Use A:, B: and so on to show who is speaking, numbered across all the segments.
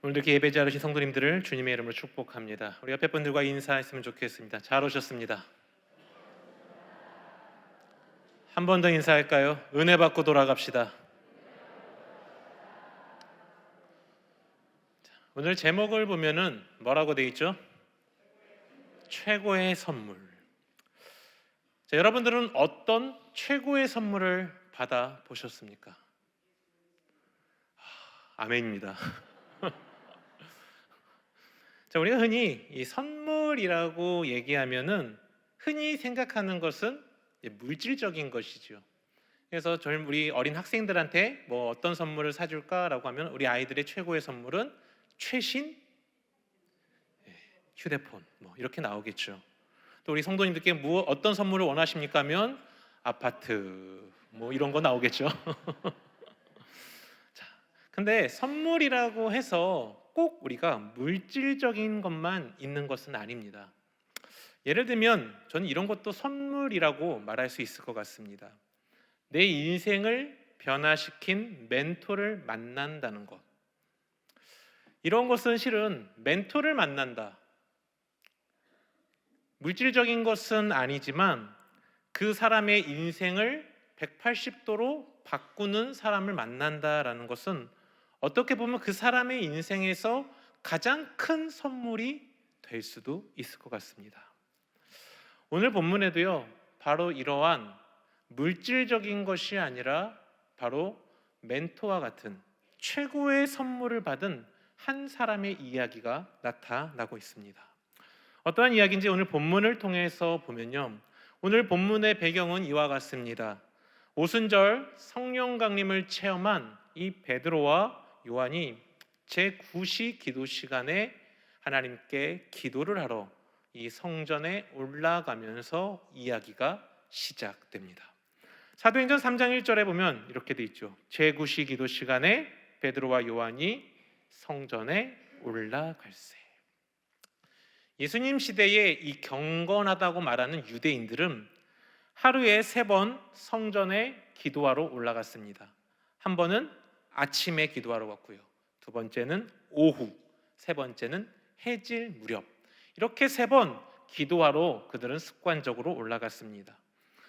A: 오늘 이렇게 예배 자리신 성도님들을 주님의 이름으로 축복합니다. 우리 옆에 분들과 인사했으면 좋겠습니다. 잘 오셨습니다. 한 번 더 인사할까요? 은혜 받고 돌아갑시다. 오늘 제목을 보면은 뭐라고 돼 있죠? 최고의 선물. 자, 여러분들은 어떤 최고의 선물을 받아 보셨습니까? 아멘입니다. 자, 우리가 흔히 이 선물이라고 얘기하면은 흔히 생각하는 것은 물질적인 것이죠. 그래서 우리 어린 학생들한테 뭐 어떤 선물을 사줄까라고 하면 우리 아이들의 최고의 선물은 최신 휴대폰 뭐 이렇게 나오겠죠. 또 우리 성도님들께 어떤 선물을 원하십니까 하면 아파트 뭐 이런 거 나오겠죠. 자, 근데 선물이라고 해서 꼭 우리가 물질적인 것만 있는 것은 아닙니다. 예를 들면 저는 이런 것도 선물이라고 말할 수 있을 것 같습니다. 내 인생을 변화시킨 멘토를 만난다는 것. 이런 것은 실은 멘토를 만난다. 물질적인 것은 아니지만 그 사람의 인생을 180도로 바꾸는 사람을 만난다라는 것은 어떻게 보면 그 사람의 인생에서 가장 큰 선물이 될 수도 있을 것 같습니다. 오늘 본문에도요, 바로 이러한 물질적인 것이 아니라 바로 멘토와 같은 최고의 선물을 받은 한 사람의 이야기가 나타나고 있습니다. 어떠한 이야기인지 오늘 본문을 통해서 보면요, 오늘 본문의 배경은 이와 같습니다. 오순절 성령 강림을 체험한 이 베드로와 요한이 제9시 기도 시간에 하나님께 기도를 하러 이 성전에 올라가면서 이야기가 시작됩니다. 사도행전 3장 1절에 보면 이렇게 돼 있죠. 제9시 기도 시간에 베드로와 요한이 성전에 올라갈세. 예수님 시대에 이 경건하다고 말하는 유대인들은 하루에 3번 성전에 기도하러 올라갔습니다. 한 번은 아침에 기도하러 갔고요, 두 번째는 오후, 세 번째는 해질 무렵, 이렇게 3번 기도하러 그들은 습관적으로 올라갔습니다.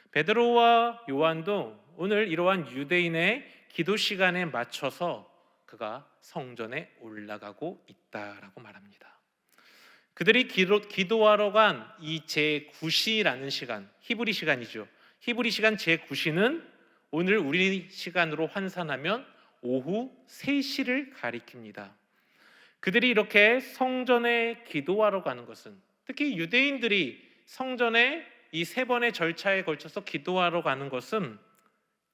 A: 베드로와 요한도 오늘 이러한 유대인의 기도 시간에 맞춰서 그가 성전에 올라가고 있다라고 말합니다. 그들이 기도하러 간 이 제9시라는 시간, 히브리 시간이죠. 히브리 시간 제9시는 오늘 우리 시간으로 환산하면 오후 3시를 가리킵니다. 그들이 이렇게 성전에 기도하러 가는 것은, 특히 유대인들이 성전에 이 3번의 절차에 걸쳐서 기도하러 가는 것은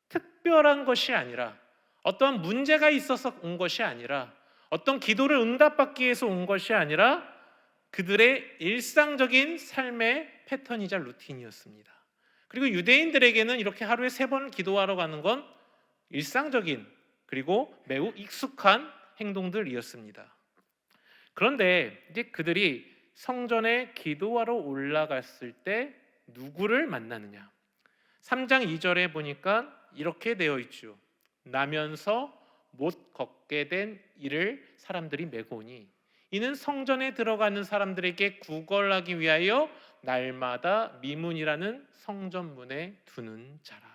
A: 특별한 것이 아니라, 어떤 문제가 있어서 온 것이 아니라, 어떤 기도를 응답받기 위해서 온 것이 아니라 그들의 일상적인 삶의 패턴이자 루틴이었습니다. 그리고 유대인들에게는 이렇게 하루에 3번 기도하러 가는 건 일상적인 그리고 매우 익숙한 행동들이었습니다. 그런데 이제 그들이 성전에 기도하러 올라갔을 때 누구를 만나느냐? 3장 2절에 보니까 이렇게 되어 있죠. 나면서 못 걷게 된 이를 사람들이 메고 오니 이는 성전에 들어가는 사람들에게 구걸하기 위하여 날마다 미문이라는 성전문에 두는 자라.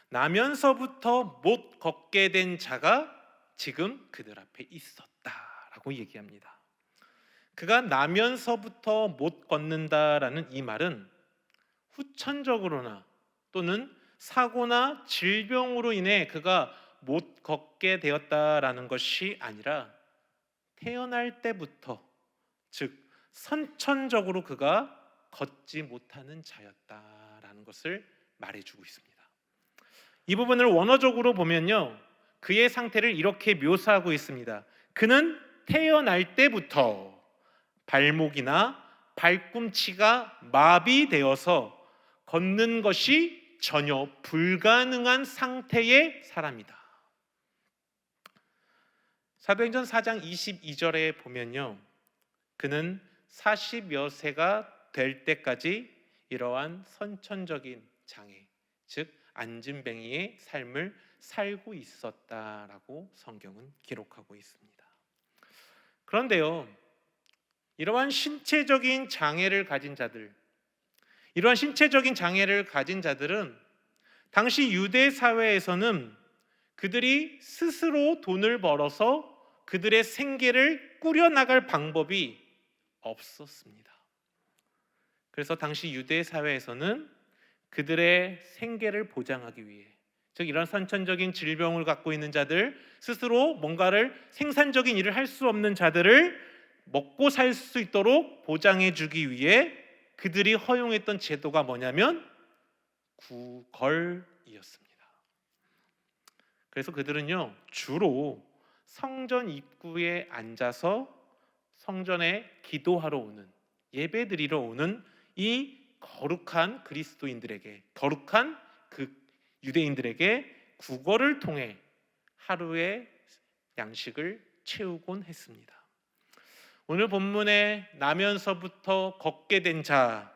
A: 나면서부터 못 걷게 된 자가 지금 그들 앞에 있었다라고 얘기합니다. 그가 나면서부터 못 걷는다라는 이 말은 후천적으로나 또는 사고나 질병으로 인해 그가 못 걷게 되었다라는 것이 아니라 태어날 때부터, 즉 선천적으로 그가 걷지 못하는 자였다라는 것을 말해주고 있습니다. 이 부분을 원어적으로 보면요, 그의 상태를 이렇게 묘사하고 있습니다. 그는 태어날 때부터 발목이나 발꿈치가 마비되어서 걷는 것이 전혀 불가능한 상태의 사람이다. 사도행전 4장 22절에 보면요, 그는 40여 세가 될 때까지 이러한 선천적인 장애, 즉 안진뱅이의 삶을 살고 있었다라고 성경은 기록하고 있습니다. 그런데요, 이러한 신체적인 장애를 가진 자들, 이러한 신체적인 장애를 가진 자들은 당시 유대 사회에서는 그들이 스스로 돈을 벌어서 그들의 생계를 꾸려나갈 방법이 없었습니다. 그래서 당시 유대 사회에서는 그들의 생계를 보장하기 위해, 즉 이런 선천적인 질병을 갖고 있는 자들, 스스로 뭔가를 생산적인 일을 할 수 없는 자들을 먹고 살 수 있도록 보장해 주기 위해 그들이 허용했던 제도가 뭐냐면 구걸이었습니다. 그래서 그들은요, 주로 성전 입구에 앉아서 성전에 기도하러 오는, 예배드리러 오는 이 거룩한 그리스도인들에게, 거룩한 그 유대인들에게 구걸을 통해 하루의 양식을 채우곤 했습니다. 오늘 본문에 나면서부터 걷게 된 자,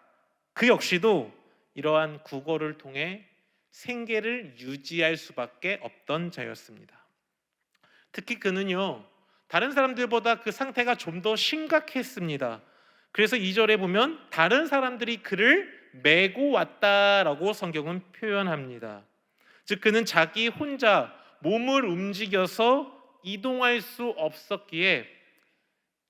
A: 그 역시도 이러한 구걸을 통해 생계를 유지할 수밖에 없던 자였습니다. 특히 그는요, 다른 사람들보다 그 상태가 좀 더 심각했습니다. 그래서 2절에 보면 다른 사람들이 그를 메고 왔다라고 성경은 표현합니다. 즉 그는 자기 혼자 몸을 움직여서 이동할 수 없었기에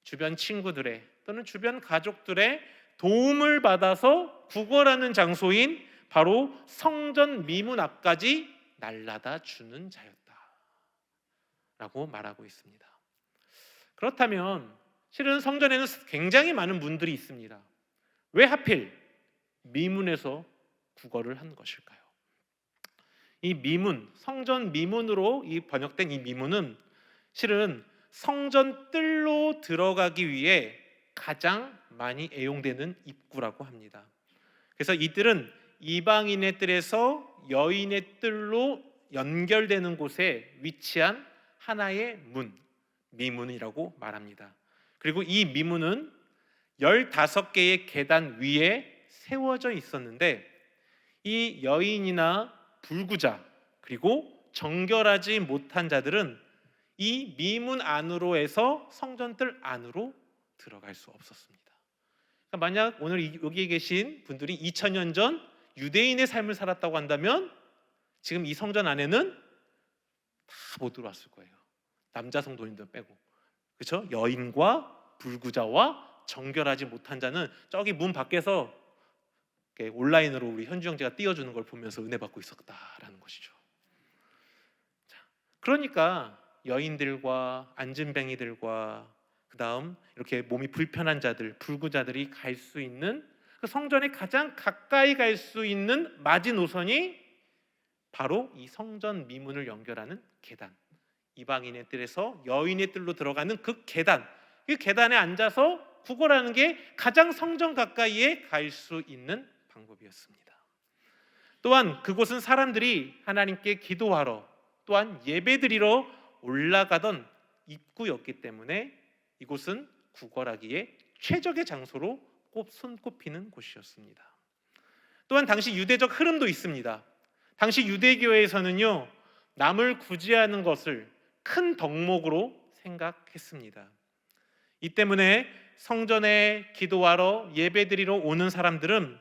A: 주변 친구들의 또는 주변 가족들의 도움을 받아서 구걸하는 장소인 바로 성전 미문 앞까지 날라다 주는 자였다라고 말하고 있습니다. 그렇다면 실은 성전에는 굉장히 많은 문들이 있습니다. 왜 하필 미문에서 구걸을 한 것일까요? 이 미문, 성전 미문으로 번역된 이 미문은 실은 성전 뜰로 들어가기 위해 가장 많이 애용되는 입구라고 합니다. 그래서 이 뜰은 이방인의 뜰에서 여인의 뜰로 연결되는 곳에 위치한 하나의 문, 미문이라고 말합니다. 그리고 이 미문은 15개의 계단 위에 세워져 있었는데 이 여인이나 불구자 그리고 정결하지 못한 자들은 이 미문 안으로 해서 성전뜰 안으로 들어갈 수 없었습니다. 그러니까 만약 오늘 여기에 계신 분들이 2000년 전 유대인의 삶을 살았다고 한다면 지금 이 성전 안에는 다 못 들어왔을 거예요. 남자 성도님들 빼고. 그렇죠? 여인과 불구자와 정결하지 못한 자는 저기 문 밖에서 온라인으로 우리 현주 형제가 띄워주는 걸 보면서 은혜 받고 있었다라는 것이죠. 자, 그러니까 여인들과 안진뱅이들과 그 다음 이렇게 몸이 불편한 자들, 불구자들이 갈 수 있는 그 성전에 가장 가까이 갈 수 있는 마지노선이 바로 이 성전 미문을 연결하는 계단, 이방인의 뜰에서 여인의 뜰로 들어가는 그 계단, 그 계단에 앉아서 구걸하는 게 가장 성전 가까이에 갈 수 있는 방법이었습니다. 또한 그곳은 사람들이 하나님께 기도하러 또한 예배드리러 올라가던 입구였기 때문에 이곳은 구걸하기에 최적의 장소로 손꼽히는 곳이었습니다. 또한 당시 유대적 흐름도 있습니다. 당시 유대교회에서는요, 남을 구제하는 것을 큰 덕목으로 생각했습니다. 이 때문에 성전에 기도하러 예배드리러 오는 사람들은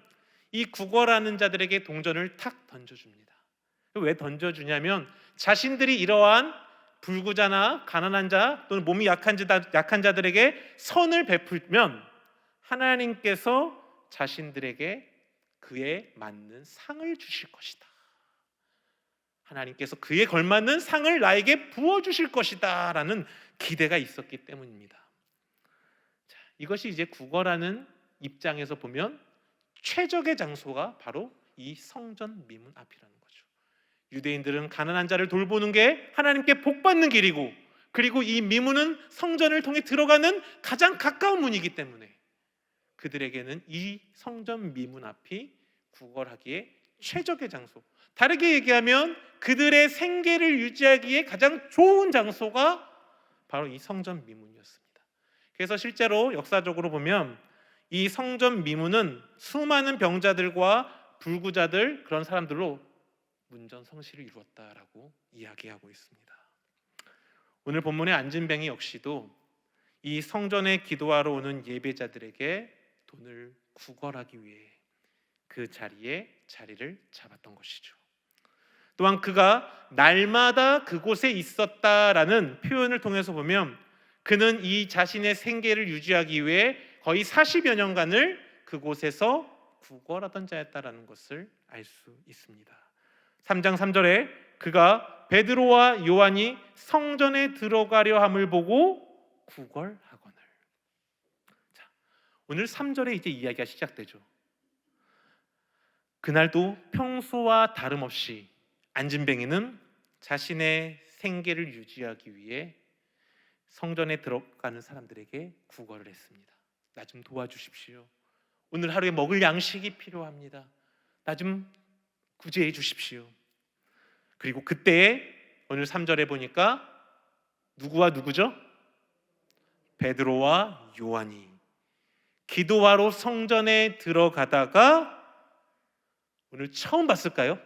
A: 이 구걸하는 자들에게 동전을 탁 던져줍니다. 왜 던져주냐면 자신들이 이러한 불구자나 가난한 자 또는 몸이 약한 자들에게 선을 베풀면 하나님께서 자신들에게 그에 맞는 상을 주실 것이다. 하나님께서 그에 걸맞는 상을 나에게 부어주실 것이다 라는 기대가 있었기 때문입니다. 자, 이것이 이제 구걸하는 입장에서 보면 최적의 장소가 바로 이 성전 미문 앞이라는 거죠. 유대인들은 가난한 자를 돌보는 게 하나님께 복받는 길이고, 그리고 이 미문은 성전을 통해 들어가는 가장 가까운 문이기 때문에 그들에게는 이 성전 미문 앞이 구걸하기에 최적의 장소, 다르게 얘기하면 그들의 생계를 유지하기에 가장 좋은 장소가 바로 이 성전 미문이었습니다. 그래서 실제로 역사적으로 보면 이 성전 미문은 수많은 병자들과 불구자들, 그런 사람들로 문전성시를 이루었다라고 이야기하고 있습니다. 오늘 본문의 안진뱅이 역시도 이 성전에 기도하러 오는 예배자들에게 돈을 구걸하기 위해 그 자리에 자리를 잡았던 것이죠. 또한 그가 날마다 그곳에 있었다라는 표현을 통해서 보면 그는 이 자신의 생계를 유지하기 위해 거의 40여 년간을 그곳에서 구걸하던 자였다라는 것을 알 수 있습니다. 3장 3절에 그가 베드로와 요한이 성전에 들어가려 함을 보고 구걸하거늘. 자, 오늘 3절에 이제 이야기가 시작되죠. 그날도 평소와 다름없이 안진뱅이는 자신의 생계를 유지하기 위해 성전에 들어가는 사람들에게 구걸을 했습니다. 나 좀 도와주십시오. 오늘 하루에 먹을 양식이 필요합니다. 나 좀 구제해 주십시오. 그리고 그때 오늘 3절에 보니까 누구와 누구죠? 베드로와 요한이 기도하러 성전에 들어가다가 오늘 처음 봤을까요?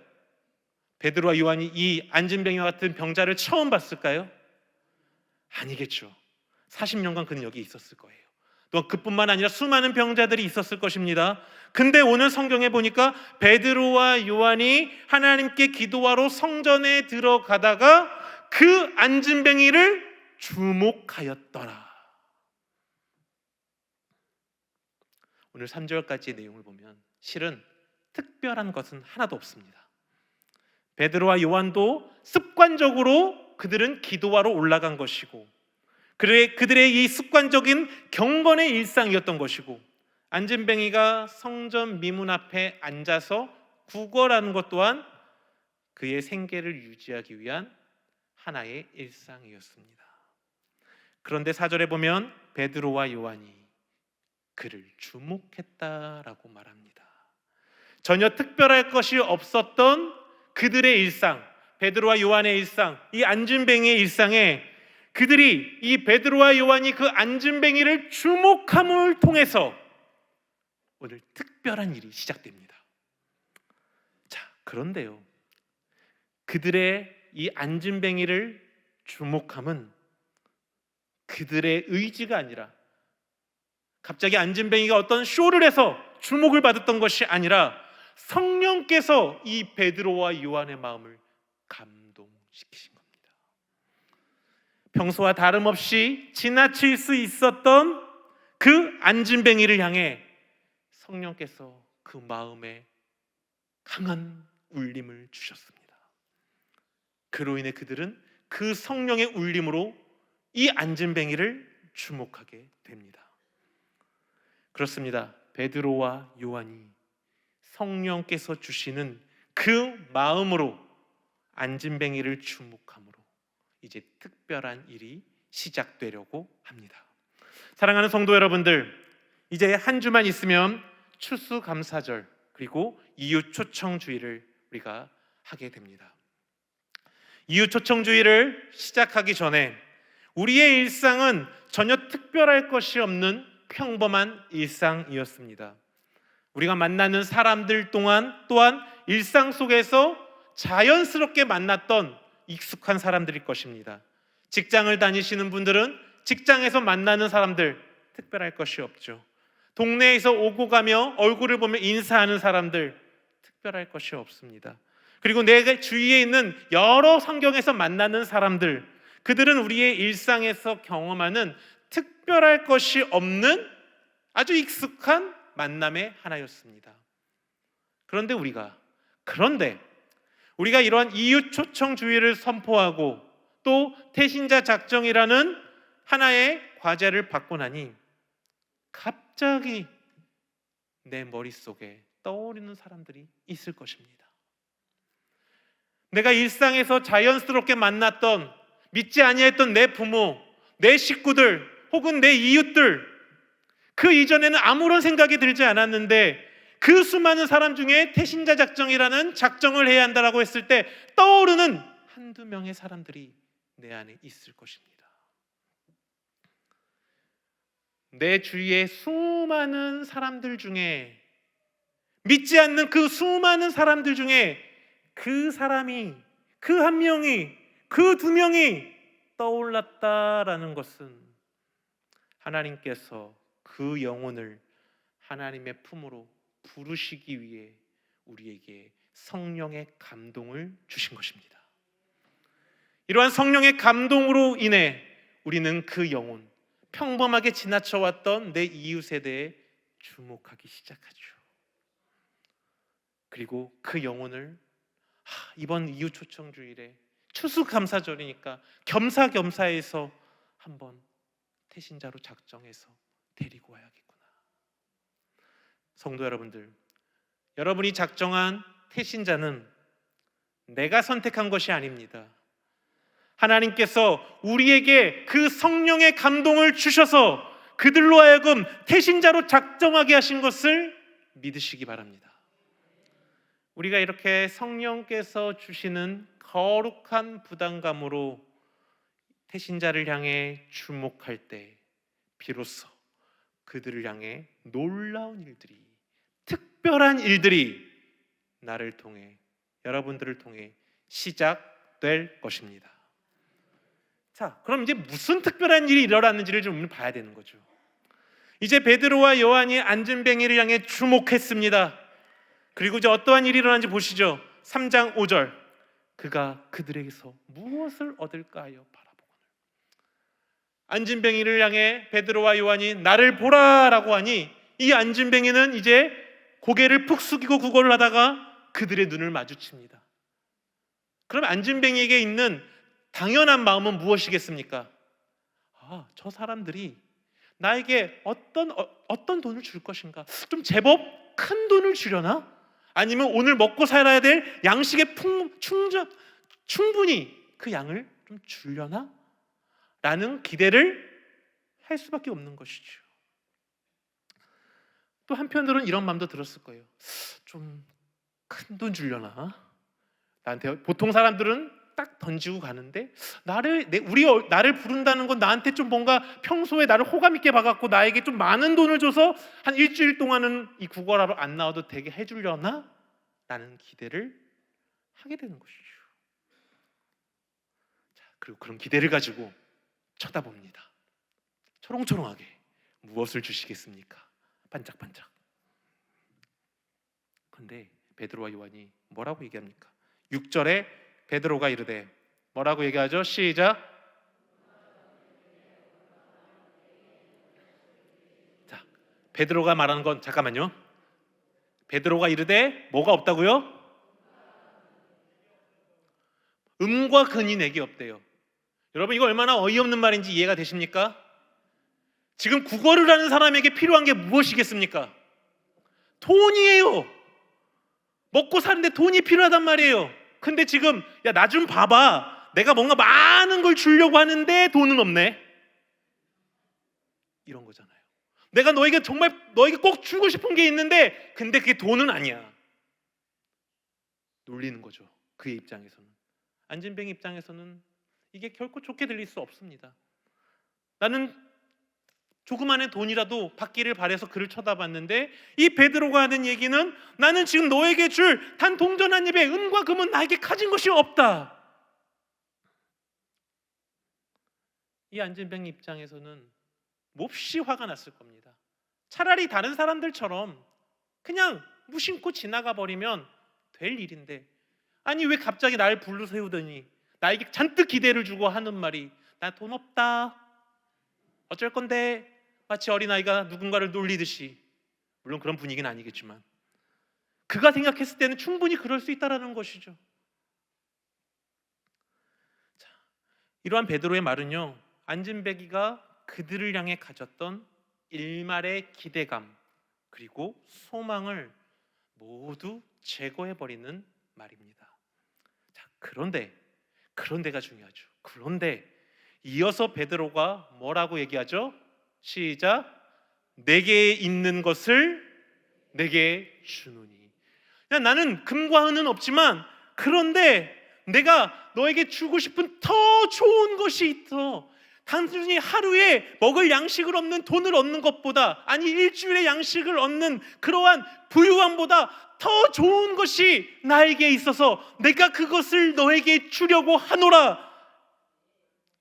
A: 베드로와 요한이 이 안진뱅이와 같은 병자를 처음 봤을까요? 아니겠죠. 40년간 그는 여기 있었을 거예요. 또 그뿐만 아니라 수많은 병자들이 있었을 것입니다. 근데 오늘 성경에 보니까 베드로와 요한이 하나님께 기도하러 성전에 들어가다가 그 안진뱅이를 주목하였더라. 오늘 3절까지의 내용을 보면 실은 특별한 것은 하나도 없습니다. 베드로와 요한도 습관적으로 그들은 기도하러 올라간 것이고 그들의 이 습관적인 경건의 일상이었던 것이고 안진뱅이가 성전 미문 앞에 앉아서 구걸하는 것 또한 그의 생계를 유지하기 위한 하나의 일상이었습니다. 그런데 4절에 보면 베드로와 요한이 그를 주목했다라고 말합니다. 전혀 특별할 것이 없었던 그들의 일상, 베드로와 요한의 일상, 이 안진뱅이의 일상에 그들이 이 베드로와 요한이 그 안진뱅이를 주목함을 통해서 오늘 특별한 일이 시작됩니다. 자, 그런데요, 그들의 이 안진뱅이를 주목함은 그들의 의지가 아니라 갑자기 안진뱅이가 어떤 쇼를 해서 주목을 받았던 것이 아니라 성령께서 이 베드로와 요한의 마음을 감동시키신 겁니다. 평소와 다름없이 지나칠 수 있었던 그 안진뱅이를 향해 성령께서 그 마음에 강한 울림을 주셨습니다. 그로 인해 그들은 그 성령의 울림으로 이 안진뱅이를 주목하게 됩니다. 그렇습니다. 베드로와 요한이 성령께서 주시는 그 마음으로 안진뱅이를 주목함으로 이제 특별한 일이 시작되려고 합니다. 사랑하는 성도 여러분들, 이제 한 주만 있으면 추수감사절 그리고 이웃초청주의를 우리가 하게 됩니다. 이웃초청주의를 시작하기 전에 우리의 일상은 전혀 특별할 것이 없는 평범한 일상이었습니다. 우리가 만나는 사람들 또한 일상 속에서 자연스럽게 만났던 익숙한 사람들일 것입니다. 직장을 다니시는 분들은 직장에서 만나는 사람들 특별할 것이 없죠. 동네에서 오고 가며 얼굴을 보며 인사하는 사람들 특별할 것이 없습니다. 그리고 내 주위에 있는 여러 환경에서 만나는 사람들, 그들은 우리의 일상에서 경험하는 특별할 것이 없는 아주 익숙한 만남의 하나였습니다. 그런데 우리가 이러한 이웃 초청주의를 선포하고 또 태신자 작정이라는 하나의 과제를 받고 나니 갑자기 내 머릿속에 떠오르는 사람들이 있을 것입니다. 내가 일상에서 자연스럽게 만났던, 믿지 아니했던 내 부모, 내 식구들 혹은 내 이웃들, 그 이전에는 아무런 생각이 들지 않았는데 그 수많은 사람 중에 태신자 작정이라는 작정을 해야 한다라고 했을 때 떠오르는 한두 명의 사람들이 내 안에 있을 것입니다. 내 주위의 수많은 사람들 중에, 믿지 않는 그 수많은 사람들 중에 그 사람이, 그 한 명이, 그 두 명이 떠올랐다라는 것은 하나님께서 그 영혼을 하나님의 품으로 부르시기 위해 우리에게 성령의 감동을 주신 것입니다. 이러한 성령의 감동으로 인해 우리는 그 영혼, 평범하게 지나쳐왔던 내 이웃에 대해 주목하기 시작하죠. 그리고 그 영혼을 이번 이웃 초청 주일에 추수감사절이니까 겸사겸사해서 한번 태신자로 작정해서 데리고 와야겠구나. 성도 여러분들, 여러분이 작정한 태신자는 내가 선택한 것이 아닙니다. 하나님께서 우리에게 그 성령의 감동을 주셔서 그들로 하여금 태신자로 작정하게 하신 것을 믿으시기 바랍니다. 우리가 이렇게 성령께서 주시는 거룩한 부담감으로 태신자를 향해 주목할 때 비로소 그들을 향해 놀라운 일들이, 특별한 일들이 나를 통해, 여러분들을 통해 시작될 것입니다. 자, 그럼 이제 무슨 특별한 일이 일어났는지를 좀 봐야 되는 거죠. 이제 베드로와 요한이 안진뱅이를 향해 주목했습니다. 그리고 이제 어떠한 일이 일어났는지 보시죠. 3장 5절, 그가 그들에게서 무엇을 얻을까 하여 바라보고, 안진뱅이를 향해 베드로와 요한이 나를 보라라고 하니 이 안진뱅이는 이제 고개를 푹 숙이고 구걸을 하다가 그들의 눈을 마주칩니다. 그럼 안진뱅이에게 있는 당연한 마음은 무엇이겠습니까? 저 사람들이 나에게 어떤 돈을 줄 것인가? 좀 제법 큰 돈을 주려나? 아니면 오늘 먹고 살아야 될 양식의 충분히 그 양을 좀 주려나? 라는 기대를 할 수밖에 없는 것이죠. 또 한편으로는 이런 마음도 들었을 거예요. 좀 큰 돈 주려나? 나한테 보통 사람들은 딱 던지고 가는데 나를 부른다는 건 나한테 좀 뭔가 평소에 나를 호감 있게 봐갖고 나에게 좀 많은 돈을 줘서 한 일주일 동안은 이 구걸하러 안 나와도 되게 해주려나? 라는 기대를 하게 되는 것이죠. 자, 그리고 그런 기대를 가지고 쳐다봅니다. 초롱초롱하게 무엇을 주시겠습니까? 반짝반짝. 그런데 베드로와 요한이 뭐라고 얘기합니까? 6절에 베드로가 이르되, 뭐라고 얘기하죠? 시작. 자, 베드로가 말하는 건, 잠깐만요. 베드로가 이르되 뭐가 없다고요? 음과 근이 내게 없대요. 여러분, 이거 얼마나 어이없는 말인지 이해가 되십니까? 지금 국어를 하는 사람에게 필요한 게 무엇이겠습니까? 돈이에요. 먹고 사는데 돈이 필요하단 말이에요. 근데 지금 나 좀 봐봐, 내가 뭔가 많은 걸 주려고 하는데 돈은 없네, 이런 거잖아요. 내가 너에게 꼭 주고 싶은 게 있는데 근데 그게 돈은 아니야. 놀리는 거죠. 그의 입장에서는, 안진뱅이 입장에서는 이게 결코 좋게 들릴 수 없습니다. 나는 조그만한 돈이라도 받기를 바라서 그를 쳐다봤는데 이 베드로가 하는 얘기는 나는 지금 너에게 줄 단 동전 한 입에 은과 금은 나에게 가진 것이 없다. 이 안진뱅이 입장에서는 몹시 화가 났을 겁니다. 차라리 다른 사람들처럼 그냥 무심코 지나가 버리면 될 일인데, 아니 왜 갑자기 날 불러 세우더니 나에게 잔뜩 기대를 주고 하는 말이, 나 돈 없다, 어쩔 건데, 마치 어린아이가 누군가를 놀리듯이. 물론 그런 분위기는 아니겠지만 그가 생각했을 때는 충분히 그럴 수 있다는 것이죠. 자, 이러한 베드로의 말은요, 안진뱅이가 그들을 향해 가졌던 일말의 기대감 그리고 소망을 모두 제거해버리는 말입니다. 자, 그런데가 중요하죠. 그런데 이어서 베드로가 뭐라고 얘기하죠? 시작. 내게 있는 것을 내게 주노니. 나는 금과 은은 없지만 그런데 내가 너에게 주고 싶은 더 좋은 것이 있어. 단순히 하루에 먹을 양식을 얻는 돈을 얻는 것보다, 아니 일주일에 양식을 얻는 그러한 부유함보다 더 좋은 것이 나에게 있어서 내가 그것을 너에게 주려고 하노라.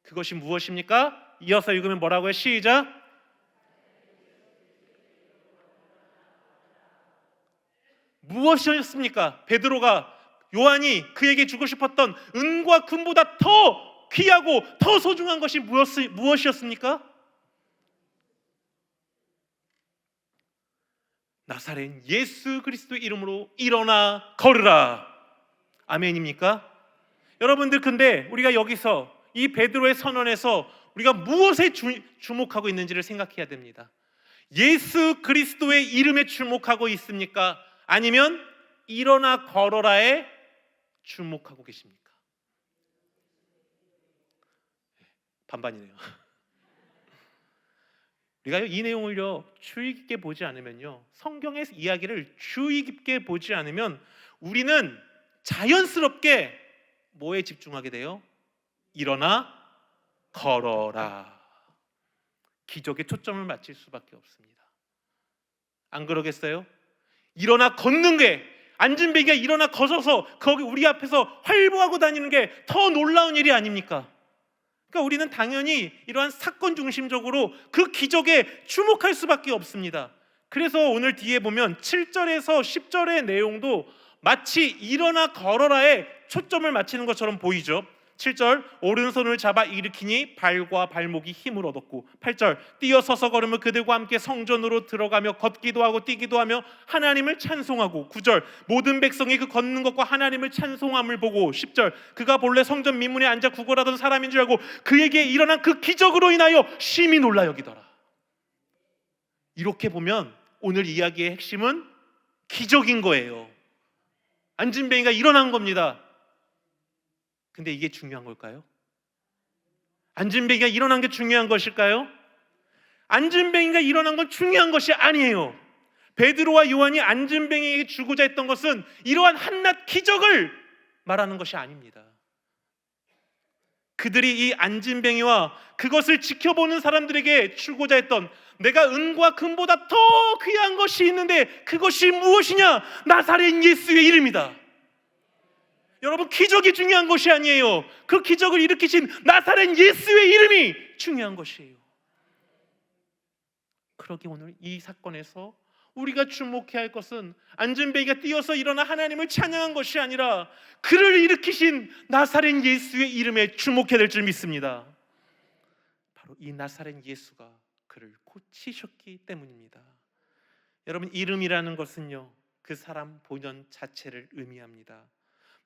A: 그것이 무엇입니까? 이어서 읽으면 뭐라고요? 시작. 무엇이었습니까? 베드로가, 요한이 그에게 주고 싶었던 은과 금보다 더 귀하고 더 소중한 것이 무엇이었습니까? 나사렛 예수 그리스도 이름으로 일어나 걸으라. 아멘입니까? 여러분들, 근데 우리가 여기서 이 베드로의 선언에서 우리가 무엇에 주목하고 있는지를 생각해야 됩니다. 예수 그리스도의 이름에 주목하고 있습니까? 아니면 일어나 걸어라에 주목하고 계십니까? 반반이네요. 우리가 이 내용을요 주의 깊게 보지 않으면요, 성경의 이야기를 주의 깊게 보지 않으면 우리는 자연스럽게 뭐에 집중하게 돼요? 일어나 걸어라. 기적에 초점을 맞출 수밖에 없습니다. 안 그러겠어요? 일어나 걷는 게, 안진뱅이가 일어나 걸어서 거기 우리 앞에서 활보하고 다니는 게 더 놀라운 일이 아닙니까? 그러니까 우리는 당연히 이러한 사건 중심적으로 그 기적에 주목할 수밖에 없습니다. 그래서 오늘 뒤에 보면 7절에서 10절의 내용도 마치 일어나 걸어라에 초점을 맞추는 것처럼 보이죠. 7절, 오른손을 잡아 일으키니 발과 발목이 힘을 얻었고, 8절, 뛰어서서 걸으며 그들과 함께 성전으로 들어가며 걷기도 하고 뛰기도 하며 하나님을 찬송하고, 9절, 모든 백성이 그 걷는 것과 하나님을 찬송함을 보고, 10절, 그가 본래 성전 민문에 앉아 구걸하던 사람인 줄 알고 그에게 일어난 그 기적으로 인하여 심히 놀라 여기더라. 이렇게 보면 오늘 이야기의 핵심은 기적인 거예요. 안진뱅이가 일어난 겁니다. 근데 이게 중요한 걸까요? 안진뱅이가 일어난 게 중요한 것일까요? 안진뱅이가 일어난 건 중요한 것이 아니에요. 베드로와 요한이 안진뱅이에게 주고자 했던 것은 이러한 한낱 기적을 말하는 것이 아닙니다. 그들이 이 안진뱅이와 그것을 지켜보는 사람들에게 주고자 했던, 내가 은과 금보다 더 귀한 것이 있는데 그것이 무엇이냐? 나사렛 예수의 이름이다. 여러분, 기적이 중요한 것이 아니에요. 그 기적을 일으키신 나사렛 예수의 이름이 중요한 것이에요. 그러기 오늘 이 사건에서 우리가 주목해야 할 것은 안진뱅이가 뛰어서 일어나 하나님을 찬양한 것이 아니라 그를 일으키신 나사렛 예수의 이름에 주목해야 될 줄 믿습니다. 바로 이 나사렛 예수가 그를 고치셨기 때문입니다. 여러분, 이름이라는 것은요 그 사람 본연 자체를 의미합니다.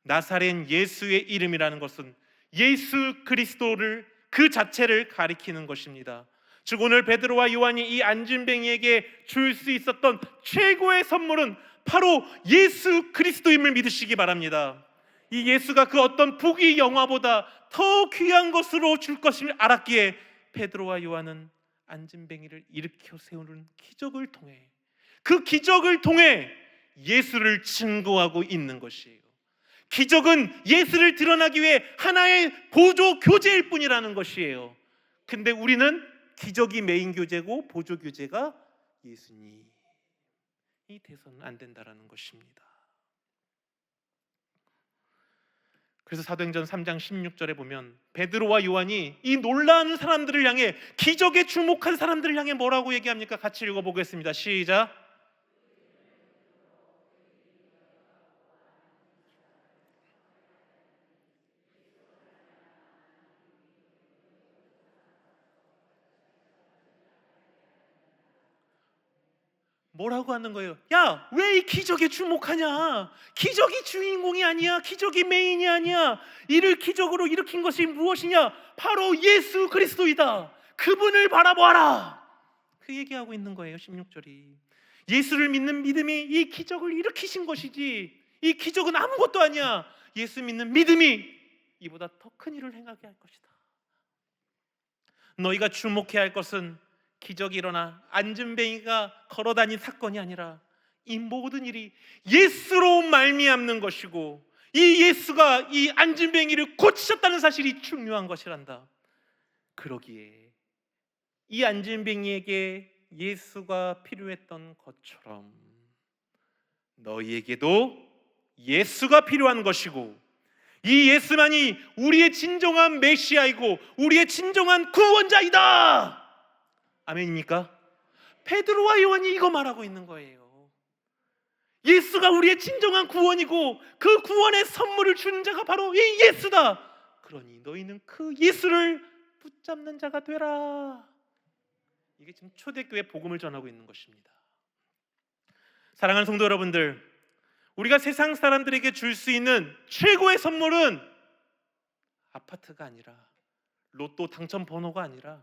A: 나사렛 예수의 이름이라는 것은 예수 그리스도를 그 자체를 가리키는 것입니다. 즉 오늘 베드로와 요한이 이 안진뱅이에게 줄 수 있었던 최고의 선물은 바로 예수 그리스도임을 믿으시기 바랍니다. 이 예수가 그 어떤 부귀 영화보다 더 귀한 것으로 줄 것을 알았기에 베드로와 요한은 안진뱅이를 일으켜 세우는 기적을 통해, 그 기적을 통해 예수를 증거하고 있는 것이에요. 기적은 예수를 드러나기 위해 하나의 보조 교재일 뿐이라는 것이에요. 근데 우리는 기적이 메인 교재고 보조 교재가 예수님이 돼서는 안 된다라는 것입니다. 그래서 사도행전 3장 16절에 보면 베드로와 요한이 이 놀라운 사람들을 향해, 기적에 주목한 사람들을 향해 뭐라고 얘기합니까? 같이 읽어보겠습니다. 시작. 뭐라고 하는 거예요? 야, 왜 이 기적에 주목하냐? 기적이 주인공이 아니야. 기적이 메인이 아니야. 이를 기적으로 일으킨 것이 무엇이냐? 바로 예수 그리스도이다. 그분을 바라보아라. 그 얘기하고 있는 거예요. 16절이. 예수를 믿는 믿음이 이 기적을 일으키신 것이지, 이 기적은 아무것도 아니야. 예수 믿는 믿음이 이보다 더 큰 일을 행하게 할 것이다. 너희가 주목해야 할 것은 기적이 일어나 안진뱅이가 걸어다닌 사건이 아니라 이 모든 일이 예수로 말미암는 것이고, 이 예수가 이 안진뱅이를 고치셨다는 사실이 중요한 것이란다. 그러기에 이 안진뱅이에게 예수가 필요했던 것처럼 너희에게도 예수가 필요한 것이고, 이 예수만이 우리의 진정한 메시아이고 우리의 진정한 구원자이다. 아멘입니까? 베드로와 요한이 이거 말하고 있는 거예요. 예수가 우리의 진정한 구원이고 그 구원의 선물을 주는 자가 바로 이 예수다. 그러니 너희는 그 예수를 붙잡는 자가 되라. 이게 지금 초대교회 복음을 전하고 있는 것입니다. 사랑하는 성도 여러분들, 우리가 세상 사람들에게 줄 수 있는 최고의 선물은 아파트가 아니라, 로또 당첨 번호가 아니라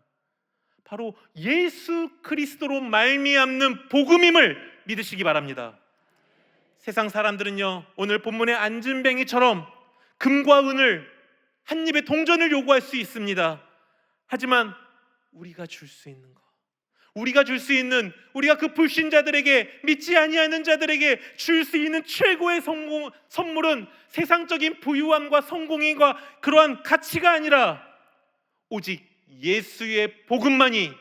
A: 바로 예수 그리스도로 말미암는 복음임을 믿으시기 바랍니다. 세상 사람들은요, 오늘 본문의 안진뱅이처럼 금과 은을 한 입에 동전을 요구할 수 있습니다. 하지만 우리가 줄 수 있는 것, 우리가 줄 수 있는, 우리가 그 불신자들에게, 믿지 아니하는 자들에게 줄 수 있는 최고의 선물은 세상적인 부유함과 성공과 그러한 가치가 아니라 오직 예수의 복음만이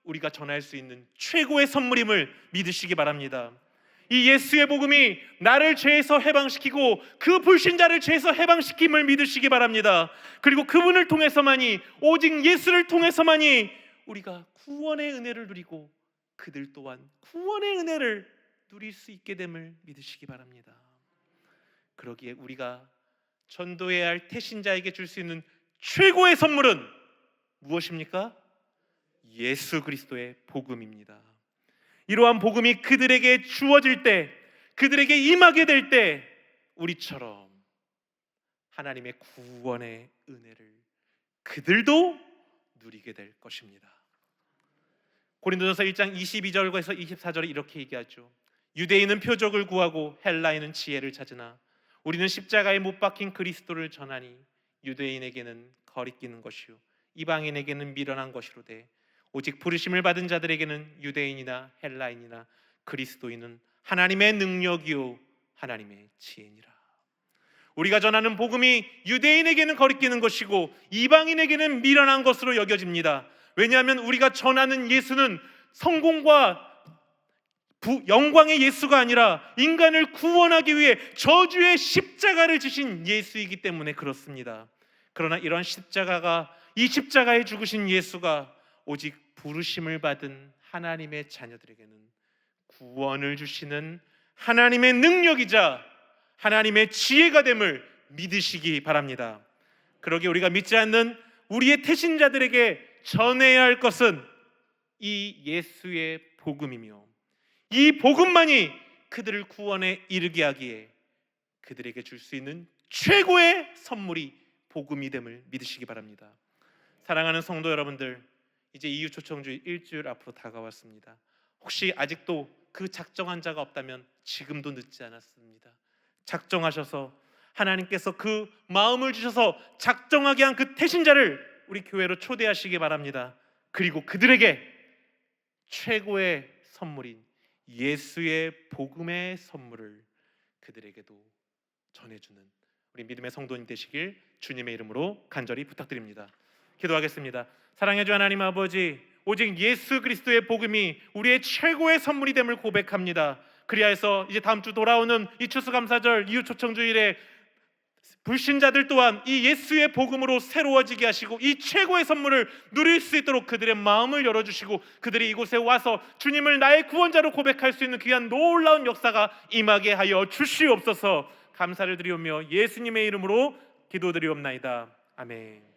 A: 우리가 전할 수 있는 최고의 선물임을 믿으시기 바랍니다. 이 예수의 복음이 나를 죄에서 해방시키고 그 불신자를 죄에서 해방시킴을 믿으시기 바랍니다. 그리고 그분을 통해서만이, 오직 예수를 통해서만이 우리가 구원의 은혜를 누리고 그들 또한 구원의 은혜를 누릴 수 있게 됨을 믿으시기 바랍니다. 그러기에 우리가 전도해야 할 태신자에게 줄 수 있는 최고의 선물은 무엇입니까? 예수 그리스도의 복음입니다. 이러한 복음이 그들에게 주어질 때, 그들에게 임하게 될 때 우리처럼 하나님의 구원의 은혜를 그들도 누리게 될 것입니다. 고린도전서 1장 22절에서 24절에 이렇게 얘기하죠. 유대인은 표적을 구하고 헬라인은 지혜를 찾으나 우리는 십자가에 못 박힌 그리스도를 전하니 유대인에게는 거리끼는 것이요 이방인에게는 미련한 것이로되 오직 부르심을 받은 자들에게는 유대인이나 헬라인이나 그리스도인은 하나님의 능력이요 하나님의 지혜니라. 우리가 전하는 복음이 유대인에게는 거리끼는 것이고 이방인에게는 미련한 것으로 여겨집니다. 왜냐하면 우리가 전하는 예수는 성공과 영광의 예수가 아니라 인간을 구원하기 위해 저주의 십자가를 지신 예수이기 때문에 그렇습니다. 그러나 이러한 십자가가, 이 십자가에 죽으신 예수가 오직 부르심을 받은 하나님의 자녀들에게는 구원을 주시는 하나님의 능력이자 하나님의 지혜가 됨을 믿으시기 바랍니다. 그러기에 우리가 믿지 않는 우리의 태신자들에게 전해야 할 것은 이 예수의 복음이며 이 복음만이 그들을 구원에 이르게 하기에 그들에게 줄 수 있는 최고의 선물이 복음이 됨을 믿으시기 바랍니다. 사랑하는 성도 여러분들, 이제 이웃초청주의 일주일 앞으로 다가왔습니다. 혹시 아직도 그 작정한 자가 없다면 지금도 늦지 않았습니다. 작정하셔서 하나님께서 그 마음을 주셔서 작정하게 한 그 태신자를 우리 교회로 초대하시기 바랍니다. 그리고 그들에게 최고의 선물인 예수의 복음의 선물을 그들에게도 전해주는 우리 믿음의 성도님 되시길 주님의 이름으로 간절히 부탁드립니다. 기도하겠습니다. 사랑해 주 하나님 아버지, 오직 예수 그리스도의 복음이 우리의 최고의 선물이 됨을 고백합니다. 그리하여서 이제 다음 주 돌아오는 이 추수감사절 이웃초청주일에 불신자들 또한 이 예수의 복음으로 새로워지게 하시고 이 최고의 선물을 누릴 수 있도록 그들의 마음을 열어주시고 그들이 이곳에 와서 주님을 나의 구원자로 고백할 수 있는 귀한 놀라운 역사가 임하게 하여 주시옵소서. 감사를 드리오며 예수님의 이름으로 기도드리옵나이다. 아멘.